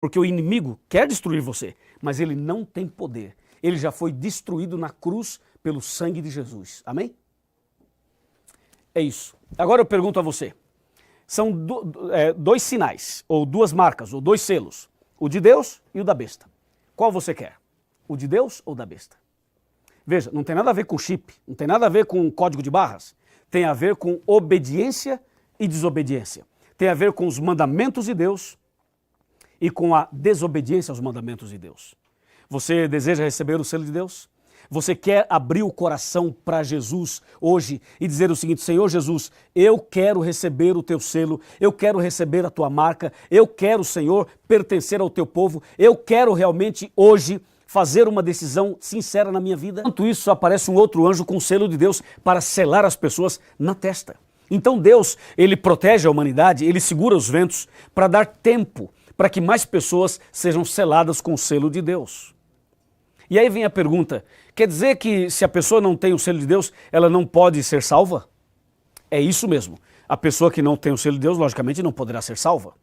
Porque o inimigo quer destruir você, mas ele não tem poder. Ele já foi destruído na cruz pelo sangue de Jesus. Amém? É isso. Agora eu pergunto a você. São dois sinais, ou duas marcas, ou dois selos. O de Deus e o da besta. Qual você quer? O de Deus ou da besta? Veja, não tem nada a ver com chip, não tem nada a ver com código de barras. Tem a ver com obediência e desobediência. Tem a ver com os mandamentos de Deus e com a desobediência aos mandamentos de Deus. Você deseja receber o selo de Deus? Você quer abrir o coração para Jesus hoje e dizer o seguinte: Senhor Jesus, eu quero receber o teu selo, eu quero receber a tua marca, eu quero, Senhor, pertencer ao teu povo, eu quero realmente hoje fazer uma decisão sincera na minha vida. Enquanto isso, aparece um outro anjo com o selo de Deus para selar as pessoas na testa. Então Deus, ele protege a humanidade, ele segura os ventos para dar tempo para que mais pessoas sejam seladas com o selo de Deus. E aí vem a pergunta, quer dizer que se a pessoa não tem o selo de Deus, ela não pode ser salva? É isso mesmo. A pessoa que não tem o selo de Deus, logicamente, não poderá ser salva.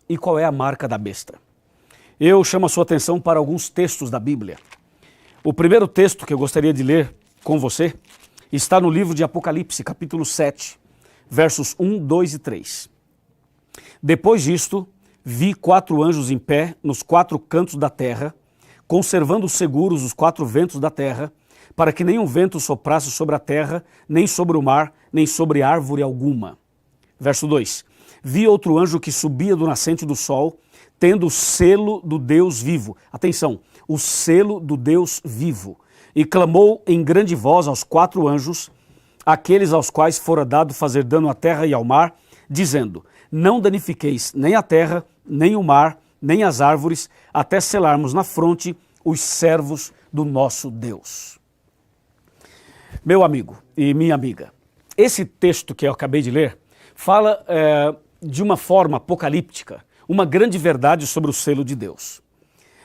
E qual é a marca da besta? Eu chamo a sua atenção para alguns textos da Bíblia. O primeiro texto que eu gostaria de ler com você está no livro de Apocalipse, capítulo 7, versos 1, 2 e 3. Depois disto, vi 4 anjos em pé nos 4 cantos da terra, conservando seguros os 4 ventos da terra, para que nenhum vento soprasse sobre a terra, nem sobre o mar, nem sobre árvore alguma. Verso 2. Vi outro anjo que subia do nascente do sol, tendo o selo do Deus vivo. Atenção, o selo do Deus vivo. E clamou em grande voz aos 4 anjos, aqueles aos quais fora dado fazer dano à terra e ao mar, dizendo: não danifiqueis nem a terra, nem o mar, nem as árvores, até selarmos na fronte os servos do nosso Deus. Meu amigo e minha amiga, esse texto que eu acabei de ler fala de uma forma apocalíptica, uma grande verdade sobre o selo de Deus.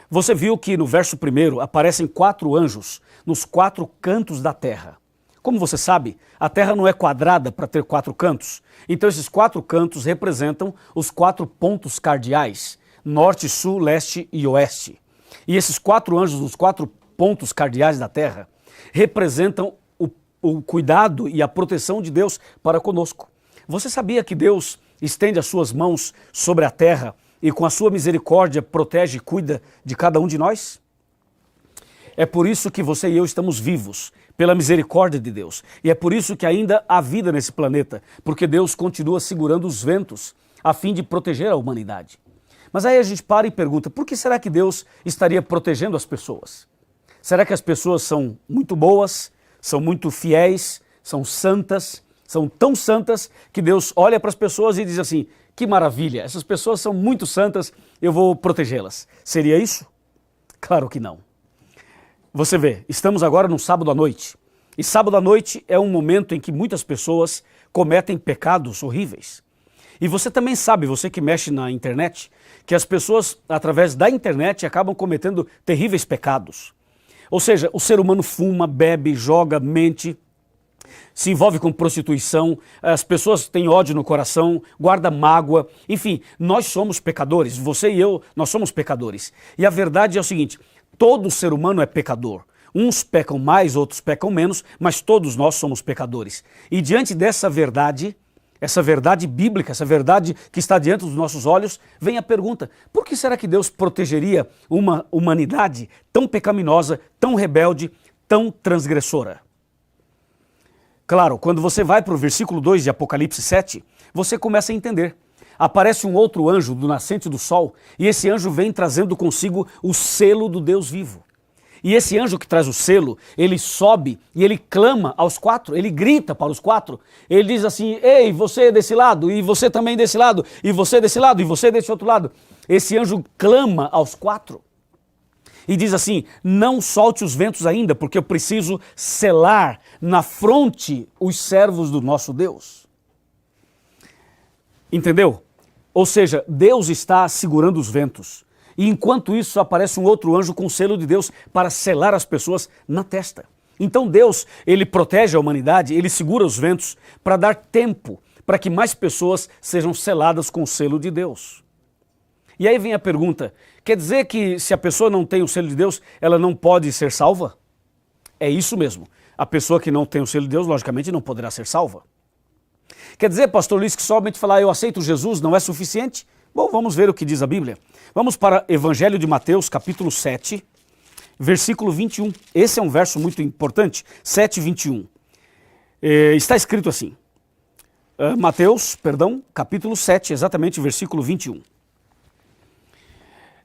Você viu que no verso 1 aparecem 4 anjos nos 4 cantos da terra. Como você sabe, a terra não é quadrada para ter 4 cantos. Então esses 4 cantos representam os 4 pontos cardeais, norte, sul, leste e oeste. E esses 4 anjos nos 4 pontos cardeais da terra representam o cuidado e a proteção de Deus para conosco. Você sabia que Deus estende as suas mãos sobre a terra e com a sua misericórdia protege e cuida de cada um de nós? É por isso que você e eu estamos vivos, pela misericórdia de Deus. E é por isso que ainda há vida nesse planeta, porque Deus continua segurando os ventos a fim de proteger a humanidade. Mas aí a gente para e pergunta, por que será que Deus estaria protegendo as pessoas? Será que as pessoas são muito boas, são muito fiéis, são santas? São tão santas que Deus olha para as pessoas e diz assim: que maravilha, essas pessoas são muito santas, eu vou protegê-las. Seria isso? Claro que não. Você vê, estamos agora num sábado à noite. E sábado à noite é um momento em que muitas pessoas cometem pecados horríveis. E você também sabe, você que mexe na internet, que as pessoas, através da internet, acabam cometendo terríveis pecados. Ou seja, o ser humano fuma, bebe, joga, mente, se envolve com prostituição, as pessoas têm ódio no coração, guarda mágoa, enfim, nós somos pecadores, você e eu, nós somos pecadores. E a verdade é o seguinte, todo ser humano é pecador. Uns pecam mais, outros pecam menos, mas todos nós somos pecadores. E diante dessa verdade, essa verdade bíblica, essa verdade que está diante dos nossos olhos, vem a pergunta, por que será que Deus protegeria uma humanidade tão pecaminosa, tão rebelde, tão transgressora? Claro, quando você vai para o versículo 2 de Apocalipse 7, você começa a entender. Aparece um outro anjo do nascente do sol e esse anjo vem trazendo consigo o selo do Deus vivo. E esse anjo que traz o selo, ele sobe e ele clama aos 4, ele grita para os 4. Ele diz assim, ei, você desse lado, e você também desse lado, e você desse lado, e você desse outro lado. Esse anjo clama aos 4. e diz assim: não solte os ventos ainda, porque eu preciso selar na fronte os servos do nosso Deus. Entendeu? Ou seja, Deus está segurando os ventos. E enquanto isso aparece um outro anjo com o selo de Deus para selar as pessoas na testa. Então Deus, ele protege a humanidade, ele segura os ventos para dar tempo para que mais pessoas sejam seladas com o selo de Deus. E aí vem a pergunta, quer dizer que se a pessoa não tem o selo de Deus, ela não pode ser salva? É isso mesmo. A pessoa que não tem o selo de Deus, logicamente, não poderá ser salva. Quer dizer, pastor Luiz, que somente falar eu aceito Jesus não é suficiente? Bom, vamos ver o que diz a Bíblia. Vamos para Evangelho de Mateus, capítulo 7, versículo 21. Esse é um verso muito importante, 7, 21. Está escrito assim, capítulo 7, exatamente, versículo 21.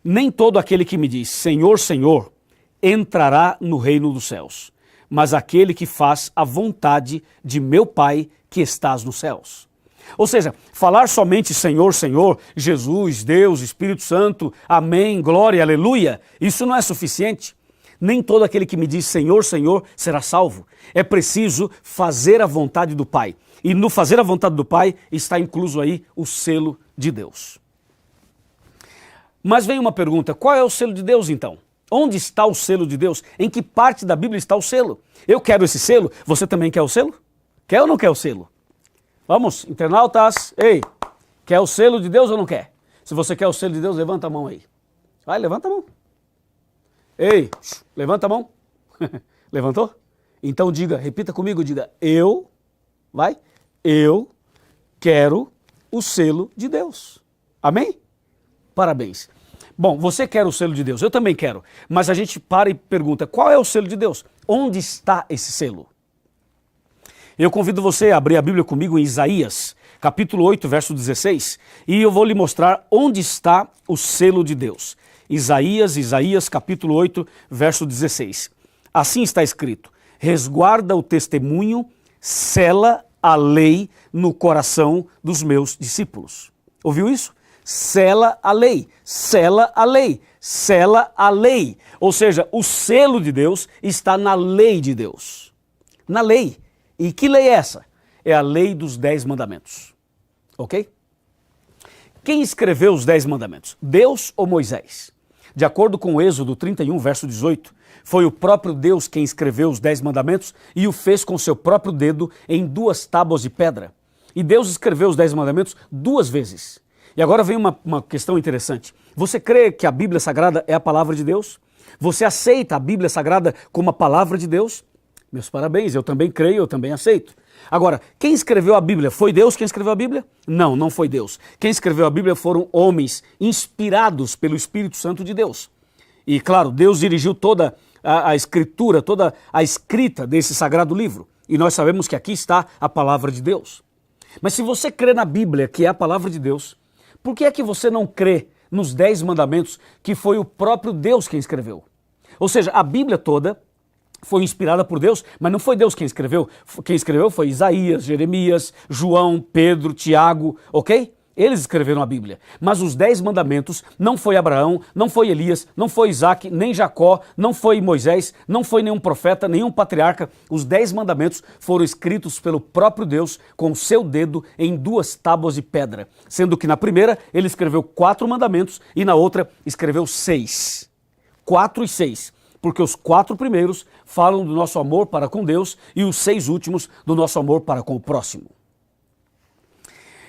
Nem todo aquele que me diz, Senhor, Senhor, entrará no reino dos céus, mas aquele que faz a vontade de meu Pai que estás nos céus. Ou seja, falar somente Senhor, Senhor, Jesus, Deus, Espírito Santo, amém, glória, aleluia, isso não é suficiente. Nem todo aquele que me diz Senhor, Senhor será salvo. É preciso fazer a vontade do Pai. E no fazer a vontade do Pai está incluso aí o selo de Deus. Mas vem uma pergunta, qual é o selo de Deus então? Onde está o selo de Deus? Em que parte da Bíblia está o selo? Eu quero esse selo, você também quer o selo? Quer ou não quer o selo? Vamos, internautas, ei, quer o selo de Deus ou não quer? Se você quer o selo de Deus, levanta a mão aí. Vai, levanta a mão. Ei, levanta a mão. Levantou? Então diga, repita comigo, diga, eu quero o selo de Deus. Amém? Parabéns. Bom, você quer o selo de Deus, eu também quero, mas a gente para e pergunta, qual é o selo de Deus? Onde está esse selo? Eu convido você a abrir a Bíblia comigo em Isaías, capítulo 8, verso 16, e eu vou lhe mostrar onde está o selo de Deus. Isaías, capítulo 8, verso 16. Assim está escrito, resguarda o testemunho, sela a lei no coração dos meus discípulos. Ouviu isso? Sela a lei, sela a lei, sela a lei. Ou seja, o selo de Deus está na lei de Deus. Na lei. E que lei é essa? É a lei dos 10 mandamentos. Ok? Quem escreveu os 10 mandamentos? Deus ou Moisés? De acordo com o Êxodo 31, verso 18, foi o próprio Deus quem escreveu os 10 mandamentos e o fez com seu próprio dedo em 2 tábuas de pedra. E Deus escreveu os 10 mandamentos 2 vezes. E agora vem uma questão interessante. Você crê que a Bíblia Sagrada é a palavra de Deus? Você aceita a Bíblia Sagrada como a palavra de Deus? Meus parabéns, eu também creio, eu também aceito. Agora, quem escreveu a Bíblia? Foi Deus quem escreveu a Bíblia? Não, não foi Deus. Quem escreveu a Bíblia foram homens inspirados pelo Espírito Santo de Deus. E claro, Deus dirigiu toda a escritura, toda a escrita desse sagrado livro. E nós sabemos que aqui está a palavra de Deus. Mas se você crê na Bíblia, que é a palavra de Deus, por que é que você não crê nos 10 mandamentos que foi o próprio Deus quem escreveu? Ou seja, a Bíblia toda foi inspirada por Deus, mas não foi Deus quem escreveu. Quem escreveu foi Isaías, Jeremias, João, Pedro, Tiago, ok? Eles escreveram a Bíblia. Mas os 10 mandamentos não foi Abraão, não foi Elias, não foi Isaac, nem Jacó, não foi Moisés, não foi nenhum profeta, nenhum patriarca. Os 10 mandamentos foram escritos pelo próprio Deus com o seu dedo em 2 tábuas de pedra. Sendo que na primeira ele escreveu 4 mandamentos e na outra escreveu 6. 4 e 6. Porque os 4 primeiros falam do nosso amor para com Deus e os 6 últimos do nosso amor para com o próximo.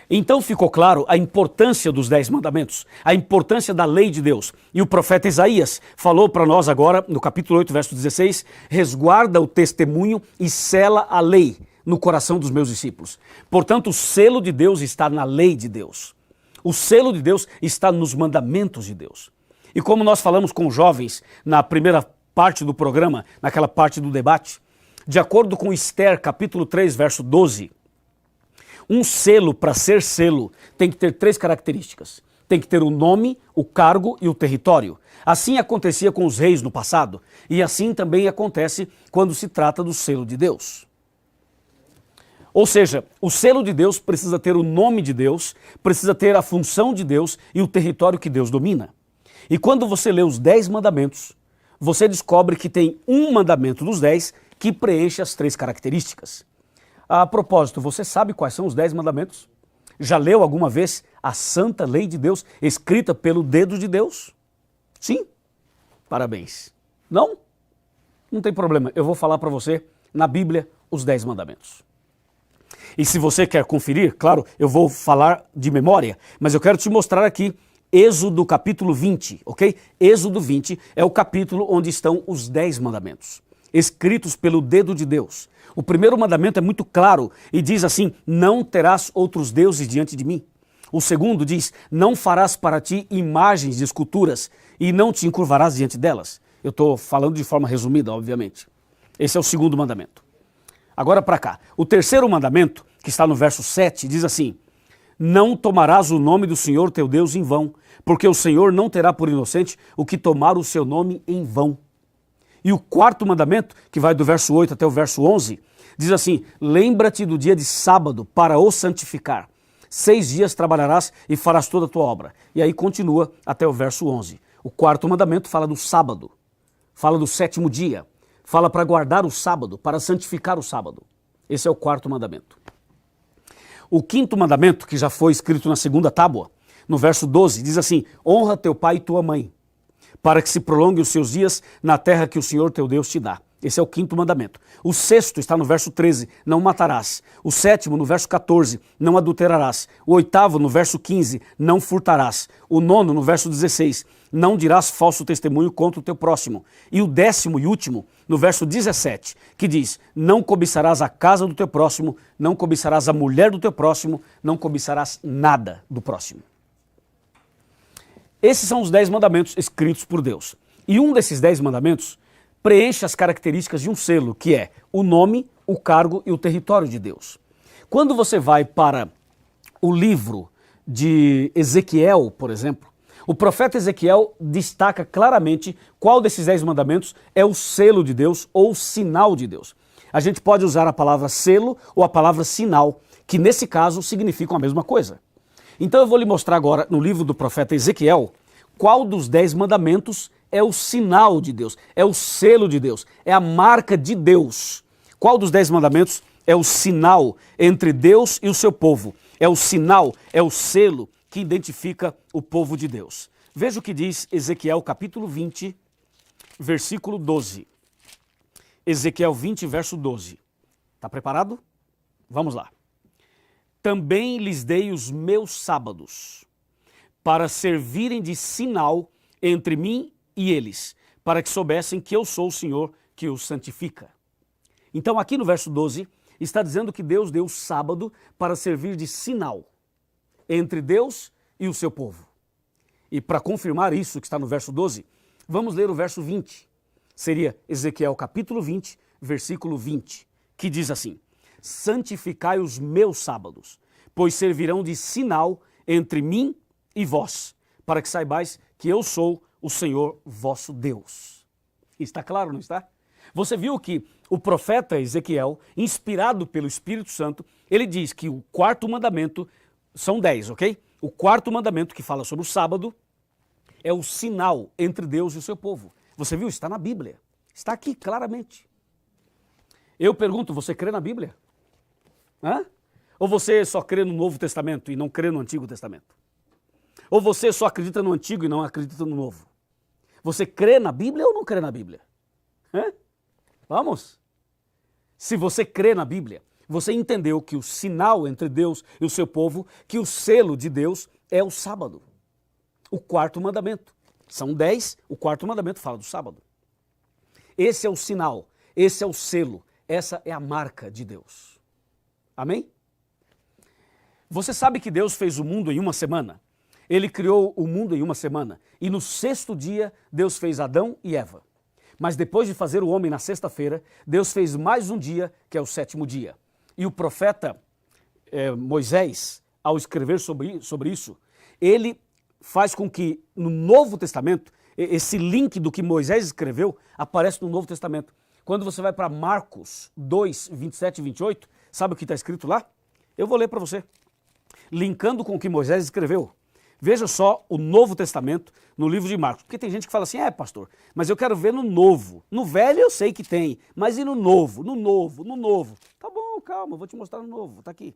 Então ficou claro a importância dos 10 mandamentos, a importância da lei de Deus. E o profeta Isaías falou para nós agora, no capítulo 8, verso 16, resguarda o testemunho e sela a lei no coração dos meus discípulos. Portanto, o selo de Deus está na lei de Deus. O selo de Deus está nos mandamentos de Deus. E como nós falamos com os jovens na primeira parte do programa, naquela parte do debate, de acordo com Esther, capítulo 3, verso 12, um selo, para ser selo, tem que ter 3 características. Tem que ter o nome, o cargo e o território. Assim acontecia com os reis no passado, e assim também acontece quando se trata do selo de Deus. Ou seja, o selo de Deus precisa ter o nome de Deus, precisa ter a função de Deus e o território que Deus domina. E quando você lê os 10 mandamentos, você descobre que tem um mandamento dos 10 que preenche as 3 características. A propósito, você sabe quais são os 10 mandamentos? Já leu alguma vez a santa lei de Deus escrita pelo dedo de Deus? Sim? Parabéns. Não? Não tem problema, eu vou falar para você na Bíblia os 10 mandamentos. E se você quer conferir, claro, eu vou falar de memória, mas eu quero te mostrar aqui Êxodo capítulo 20, ok? Êxodo 20 é o capítulo onde estão os 10 mandamentos, escritos pelo dedo de Deus. O primeiro mandamento é muito claro e diz assim: não terás outros deuses diante de mim. O segundo diz: não farás para ti imagens de esculturas e não te encurvarás diante delas. Eu estou falando de forma resumida, obviamente. Esse é o segundo mandamento. Agora para cá. O terceiro mandamento, que está no verso 7, diz assim: não tomarás o nome do Senhor teu Deus em vão, porque o Senhor não terá por inocente o que tomar o seu nome em vão. E o quarto mandamento, que vai do verso 8 até o verso 11, diz assim: lembra-te do dia de sábado para o santificar. 6 dias trabalharás e farás toda a tua obra. E aí continua até o verso 11. O quarto mandamento fala do sábado, fala do 7º dia, fala para guardar o sábado, para santificar o sábado. Esse é o quarto mandamento. O quinto mandamento, que já foi escrito na segunda tábua, no verso 12, diz assim: honra teu pai e tua mãe, para que se prolonguem os seus dias na terra que o Senhor teu Deus te dá. Esse é o quinto mandamento. O sexto está no verso 13, não matarás. O sétimo no verso 14, não adulterarás. O oitavo no verso 15, não furtarás. O nono no verso 16, não dirás falso testemunho contra o teu próximo. E o 10º e último no verso 17, que diz: não cobiçarás a casa do teu próximo, não cobiçarás a mulher do teu próximo, não cobiçarás nada do próximo. Esses são os 10 mandamentos escritos por Deus. E um desses 10 mandamentos preenche as características de um selo, que é o nome, o cargo e o território de Deus. Quando você vai para o livro de Ezequiel, por exemplo, o profeta Ezequiel destaca claramente qual desses 10 mandamentos é o selo de Deus ou o sinal de Deus. A gente pode usar a palavra selo ou a palavra sinal, que nesse caso significam a mesma coisa. Então eu vou lhe mostrar agora no livro do profeta Ezequiel qual dos 10 mandamentos é o sinal de Deus, é o selo de Deus, é a marca de Deus. Qual dos 10 mandamentos é o sinal entre Deus e o seu povo? É o sinal, é o selo que identifica o povo de Deus. Veja o que diz Ezequiel capítulo 20, versículo 12. Ezequiel 20, verso 12. Está preparado? Vamos lá. Também lhes dei os meus sábados, para servirem de sinal entre mim e eles, para que soubessem que eu sou o Senhor que os santifica. Então aqui no verso 12, está dizendo que Deus deu o sábado para servir de sinal entre Deus e o seu povo. E para confirmar isso que está no verso 12, vamos ler o verso 20. Seria Ezequiel capítulo 20, versículo 20, que diz assim: santificai os meus sábados, pois servirão de sinal entre mim e vós, para que saibais que eu sou o Senhor vosso Deus. Está claro, não está? Você viu que o profeta Ezequiel, inspirado pelo Espírito Santo, ele diz que o quarto mandamento, são 10, ok? O quarto mandamento que fala sobre o sábado é o sinal entre Deus e o seu povo. Você viu? Está na Bíblia. Está aqui claramente. Eu pergunto, você crê na Bíblia? Hã? Ou você só crê no Novo Testamento e não crê no Antigo Testamento? Ou você só acredita no Antigo e não acredita no Novo? Você crê na Bíblia ou não crê na Bíblia? Hã? Vamos? Se você crê na Bíblia, você entendeu que o sinal entre Deus e o seu povo, que o selo de Deus é o sábado. O quarto mandamento. São 10, o quarto mandamento fala do sábado. Esse é o sinal, esse é o selo, essa é a marca de Deus. Amém? Você sabe que Deus fez o mundo em uma semana? Ele criou o mundo em uma semana. E no 6º dia, Deus fez Adão e Eva. Mas depois de fazer o homem na sexta-feira, Deus fez mais um dia, que é o 7º dia. E o profeta Moisés, ao escrever sobre isso, ele faz com que no Novo Testamento, esse link do que Moisés escreveu, aparece no Novo Testamento. Quando você vai para Marcos 2, 27 e 28, sabe o que está escrito lá? Eu vou ler para você. Linkando com o que Moisés escreveu. Veja só o Novo Testamento no livro de Marcos. Porque tem gente que fala assim, pastor, mas eu quero ver no Novo. No Velho eu sei que tem, mas e no Novo? No Novo, no Novo. Tá bom, calma, eu vou te mostrar no Novo, tá aqui.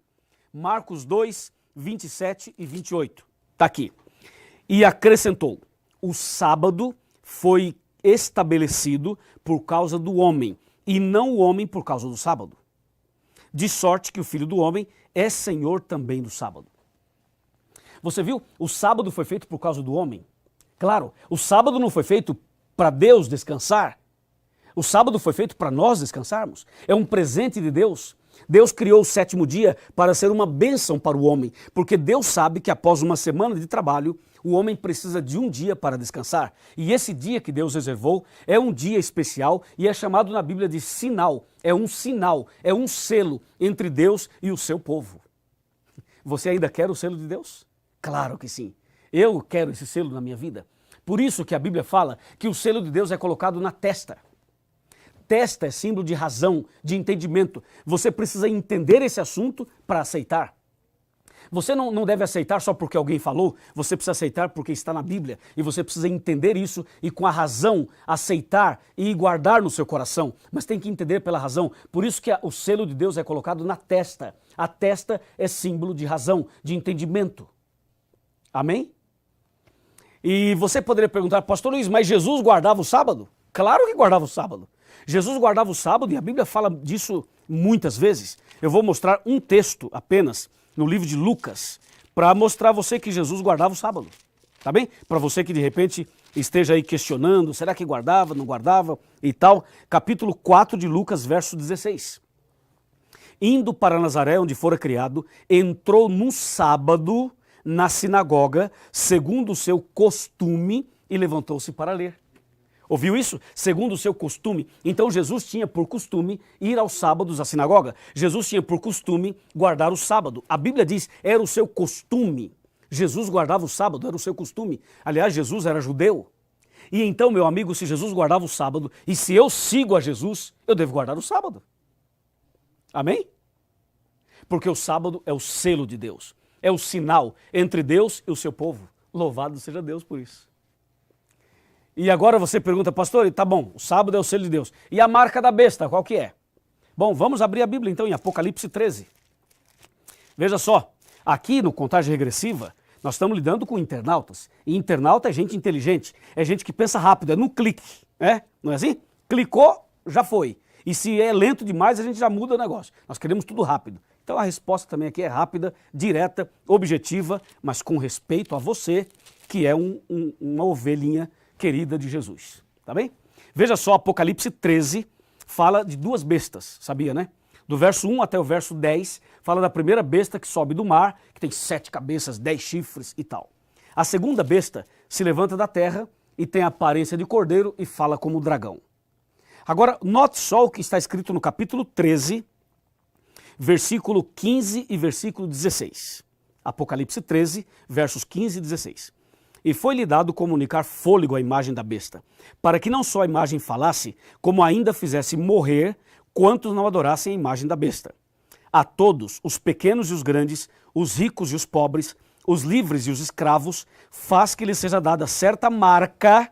Marcos 2, 27 e 28. Tá aqui. E acrescentou, o sábado foi estabelecido por causa do homem, e não o homem por causa do sábado. De sorte que o Filho do Homem é Senhor também do sábado. Você viu? O sábado foi feito por causa do homem. Claro, o sábado não foi feito para Deus descansar. O sábado foi feito para nós descansarmos. É um presente de Deus. Deus criou o sétimo dia para ser uma bênção para o homem, porque Deus sabe que após uma semana de trabalho, o homem precisa de um dia para descansar. E esse dia que Deus reservou é um dia especial e é chamado na Bíblia de sinal. É um sinal, é um selo entre Deus e o seu povo. Você ainda quer o selo de Deus? Claro que sim. Eu quero esse selo na minha vida. Por isso que a Bíblia fala que o selo de Deus é colocado na testa. Testa é símbolo de razão, de entendimento. Você precisa entender esse assunto para aceitar. Você não deve aceitar só porque alguém falou, você precisa aceitar porque está na Bíblia. E você precisa entender isso e com a razão aceitar e guardar no seu coração. Mas tem que entender pela razão. Por isso que o selo de Deus é colocado na testa. A testa é símbolo de razão, de entendimento. Amém? E você poderia perguntar, pastor Luiz, mas Jesus guardava o sábado? Claro que guardava o sábado. Jesus guardava o sábado e a Bíblia fala disso muitas vezes. Eu vou mostrar um texto apenas no livro de Lucas para mostrar a você que Jesus guardava o sábado. Tá bem? Para você que de repente esteja aí questionando, será que guardava, não guardava e tal. Capítulo 4 de Lucas, verso 16. Indo para Nazaré, onde fora criado, entrou no sábado na sinagoga, segundo o seu costume, e levantou-se para ler. Ouviu isso? Segundo o seu costume. Então Jesus tinha por costume ir aos sábados à sinagoga. Jesus tinha por costume guardar o sábado. A Bíblia diz, era o seu costume. Jesus guardava o sábado, era o seu costume. Aliás, Jesus era judeu. E então, meu amigo, se Jesus guardava o sábado, e se eu sigo a Jesus, eu devo guardar o sábado. Amém? Porque o sábado é o selo de Deus. É o sinal entre Deus e o seu povo. Louvado seja Deus por isso. E agora você pergunta, pastor, tá bom, o sábado é o selo de Deus. E a marca da besta, qual que é? Bom, vamos abrir a Bíblia então em Apocalipse 13. Veja só, aqui no Contagem Regressiva, nós estamos lidando com internautas. E internauta é gente inteligente, é gente que pensa rápido, é no clique, não é assim? Clicou, já foi. E se é lento demais, a gente já muda o negócio. Nós queremos tudo rápido. Então a resposta também aqui é rápida, direta, objetiva, mas com respeito a você, que é uma ovelhinha querida de Jesus, tá bem? Veja só, Apocalipse 13 fala de duas bestas, sabia, né? Do verso 1 até o verso 10, fala da primeira besta que sobe do mar, que tem 7 cabeças, 10 chifres e tal. A segunda besta se levanta da terra e tem a aparência de cordeiro e fala como dragão. Agora, note só o que está escrito no capítulo 13, versículo 15 e versículo 16. Apocalipse 13, versos 15 e 16. E foi-lhe dado comunicar fôlego à imagem da besta, para que não só a imagem falasse, como ainda fizesse morrer quantos não adorassem a imagem da besta. A todos, os pequenos e os grandes, os ricos e os pobres, os livres e os escravos, faz que lhes seja dada certa marca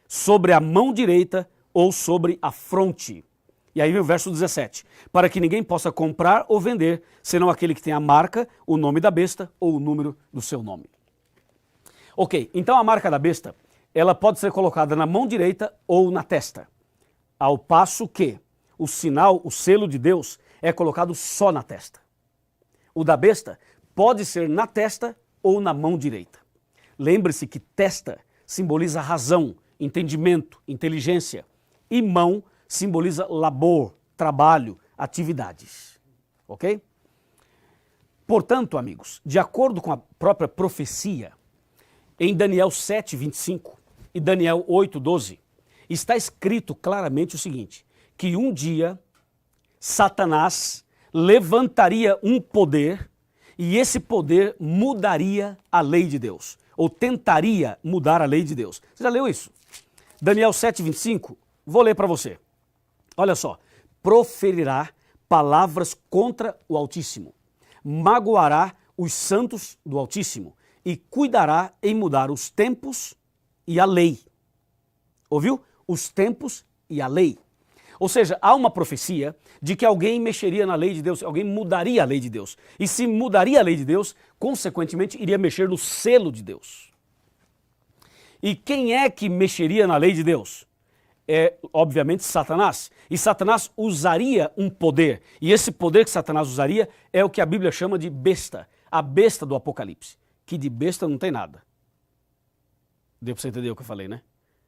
sobre a mão direita ou sobre a fronte. E aí vem o verso 17. Para que ninguém possa comprar ou vender, senão aquele que tem a marca, o nome da besta ou o número do seu nome. Ok, então a marca da besta, ela pode ser colocada na mão direita ou na testa. Ao passo que o sinal, o selo de Deus, é colocado só na testa. O da besta pode ser na testa ou na mão direita. Lembre-se que testa simboliza razão, entendimento, inteligência. E mão simboliza labor, trabalho, atividades. Ok? Portanto, amigos, de acordo com a própria profecia, em Daniel 7, 25 e Daniel 8, 12, está escrito claramente o seguinte, que um dia Satanás levantaria um poder e esse poder mudaria a lei de Deus, ou tentaria mudar a lei de Deus. Você já leu isso? Daniel 7, 25, vou ler para você. Olha só, proferirá palavras contra o Altíssimo, magoará os santos do Altíssimo e cuidará em mudar os tempos e a lei. Ouviu? Os tempos e a lei. Ou seja, há uma profecia de que alguém mexeria na lei de Deus, alguém mudaria a lei de Deus. E se mudaria a lei de Deus, consequentemente iria mexer no selo de Deus. E quem é que mexeria na lei de Deus? É, obviamente, Satanás. E Satanás usaria um poder. E esse poder que Satanás usaria é o que a Bíblia chama de besta. A besta do Apocalipse. Que de besta não tem nada. Deu para você entender o que eu falei, né?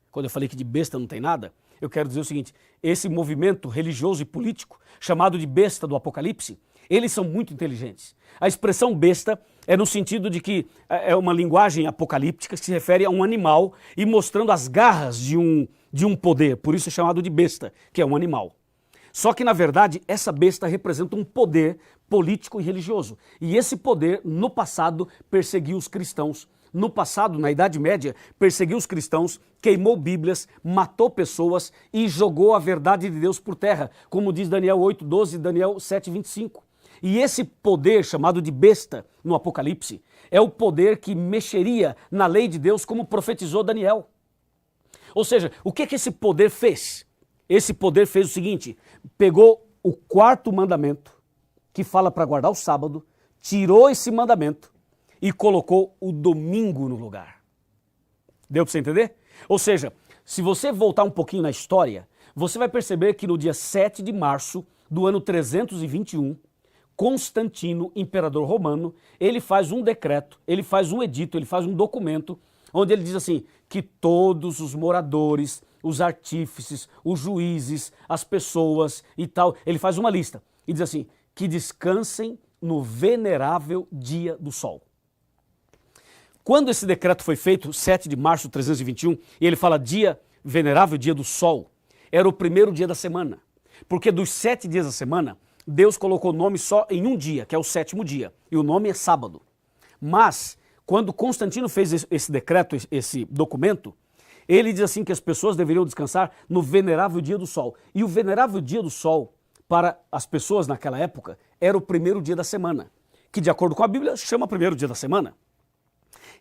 Quando eu falei que de besta não tem nada, eu quero dizer o seguinte: esse movimento religioso e político, chamado de besta do Apocalipse, eles são muito inteligentes. A expressão besta é no sentido de que é uma linguagem apocalíptica que se refere a um animal e mostrando as garras de um poder, por isso é chamado de besta, que é um animal. Só que, na verdade, essa besta representa um poder político e religioso. E esse poder, no passado, perseguiu os cristãos. No passado, na Idade Média, perseguiu os cristãos, queimou bíblias, matou pessoas e jogou a verdade de Deus por terra, como diz Daniel 8:12 e Daniel 7:25. E esse poder, chamado de besta no Apocalipse, é o poder que mexeria na lei de Deus, como profetizou Daniel. Ou seja, o que esse poder fez? Esse poder fez o seguinte: pegou o quarto mandamento, que fala para guardar o sábado, tirou esse mandamento e colocou o domingo no lugar. Deu para você entender? Ou seja, se você voltar um pouquinho na história, você vai perceber que no dia 7 de março do ano 321, Constantino, imperador romano, ele faz um decreto, ele faz um edito, ele faz um documento, onde ele diz assim, que todos os moradores, os artífices, os juízes, as pessoas e tal, ele faz uma lista e diz assim, que descansem no venerável dia do sol. Quando esse decreto foi feito, 7 de março de 321, e ele fala dia venerável, dia do sol, era o primeiro dia da semana. Porque dos 7 dias da semana, Deus colocou o nome só em um dia, que é o 7º dia, e o nome é sábado. Mas, quando Constantino fez esse decreto, esse documento, ele diz assim que as pessoas deveriam descansar no venerável dia do sol. E o venerável dia do sol, para as pessoas naquela época, era o primeiro dia da semana, que de acordo com a Bíblia, chama primeiro dia da semana.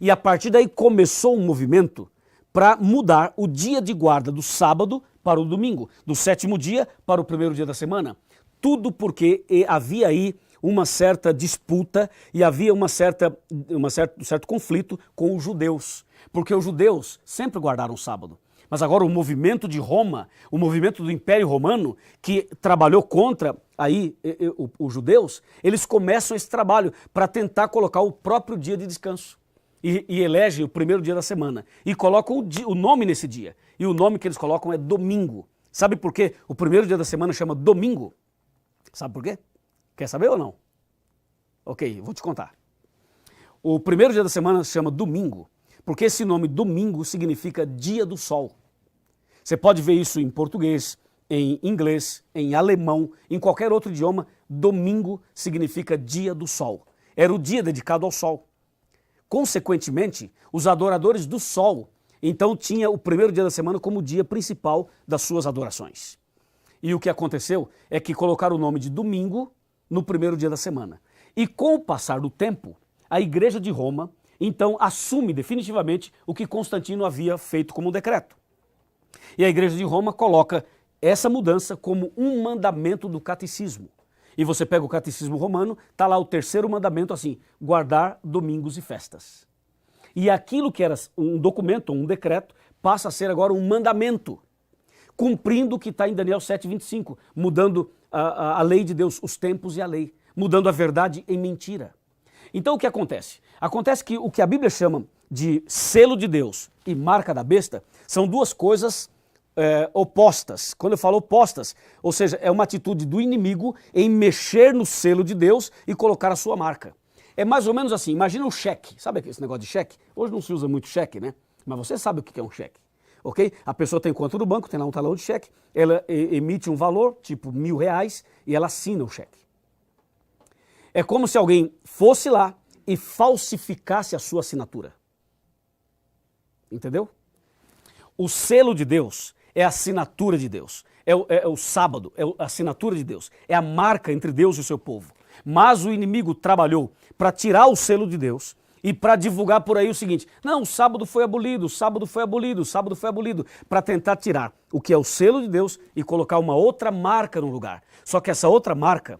E a partir daí começou um movimento para mudar o dia de guarda do sábado para o domingo, do 7º dia para o primeiro dia da semana. Tudo porque havia aí uma certa disputa e havia um certo conflito com os judeus. Porque os judeus sempre guardaram o sábado. Mas agora o movimento de Roma, o movimento do Império Romano, que trabalhou contra aí os judeus, eles começam esse trabalho para tentar colocar o próprio dia de descanso. E elegem o primeiro dia da semana. E colocam o nome nesse dia. E o nome que eles colocam é domingo. Sabe por quê? O primeiro dia da semana chama domingo. Sabe por quê? Quer saber ou não? Ok, vou te contar. O primeiro dia da semana se chama domingo, porque esse nome domingo significa dia do sol. Você pode ver isso em português, em inglês, em alemão, em qualquer outro idioma. Domingo significa dia do sol. Era o dia dedicado ao sol. Consequentemente, os adoradores do sol, então tinha o primeiro dia da semana como dia principal das suas adorações. E o que aconteceu é que colocaram o nome de domingo no primeiro dia da semana. E com o passar do tempo, a Igreja de Roma, então, assume definitivamente o que Constantino havia feito como um decreto. E a Igreja de Roma coloca essa mudança como um mandamento do catecismo. E você pega o catecismo romano, está lá o 3º mandamento assim, guardar domingos e festas. E aquilo que era um documento, um decreto, passa a ser agora um mandamento, cumprindo o que está em Daniel 7:25, mudando a lei de Deus, os tempos e a lei, mudando a verdade em mentira. Então o que acontece? Acontece que o que a Bíblia chama de selo de Deus e marca da besta são duas coisas opostas. Quando eu falo opostas, ou seja, é uma atitude do inimigo em mexer no selo de Deus e colocar a sua marca. É mais ou menos assim, imagina um cheque, sabe esse negócio de cheque? Hoje não se usa muito cheque, né? Mas você sabe o que é um cheque, ok? A pessoa tem conta no banco, tem lá um talão de cheque, ela emite um valor, tipo R$1.000, e ela assina o cheque. É como se alguém fosse lá e falsificasse a sua assinatura. Entendeu? O selo de Deus é a assinatura de Deus, é o sábado, é a assinatura de Deus, é a marca entre Deus e o seu povo. Mas o inimigo trabalhou para tirar o selo de Deus e para divulgar por aí o seguinte: não, o sábado foi abolido, o sábado foi abolido, o sábado foi abolido, para tentar tirar o que é o selo de Deus e colocar uma outra marca no lugar. Só que essa outra marca,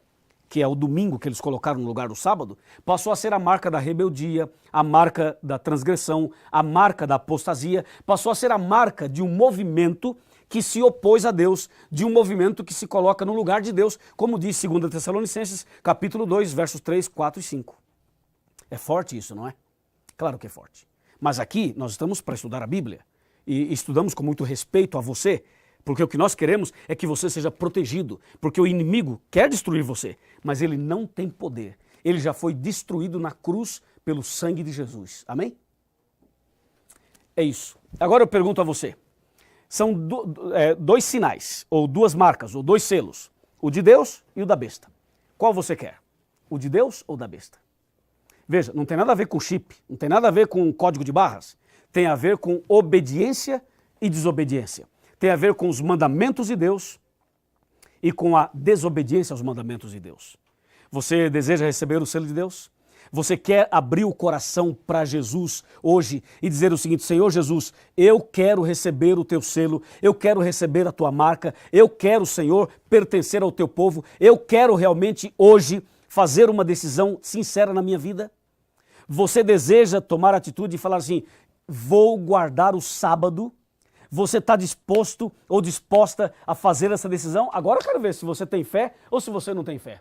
que é o domingo que eles colocaram no lugar do sábado, passou a ser a marca da rebeldia, a marca da transgressão, a marca da apostasia, passou a ser a marca de um movimento que se opôs a Deus, de um movimento que se coloca no lugar de Deus, como diz 2 Tessalonicenses, capítulo 2, versos 3, 4 e 5. É forte isso, não é? Claro que é forte. Mas aqui nós estamos para estudar a Bíblia e estudamos com muito respeito a você, porque o que nós queremos é que você seja protegido, porque o inimigo quer destruir você, mas ele não tem poder. Ele já foi destruído na cruz pelo sangue de Jesus. Amém? É isso. Agora eu pergunto a você. São dois sinais, ou duas marcas, ou dois selos. O de Deus e o da besta. Qual você quer? O de Deus ou da besta? Veja, não tem nada a ver com chip, não tem nada a ver com código de barras. Tem a ver com obediência e desobediência. Tem a ver com os mandamentos de Deus e com a desobediência aos mandamentos de Deus. Você deseja receber o selo de Deus? Você quer abrir o coração para Jesus hoje e dizer o seguinte: Senhor Jesus, eu quero receber o teu selo, eu quero receber a tua marca, eu quero, Senhor, pertencer ao teu povo, eu quero realmente hoje fazer uma decisão sincera na minha vida? Você deseja tomar atitude e falar assim: vou guardar o sábado? Você está disposto ou disposta a fazer essa decisão? Agora eu quero ver se você tem fé ou se você não tem fé.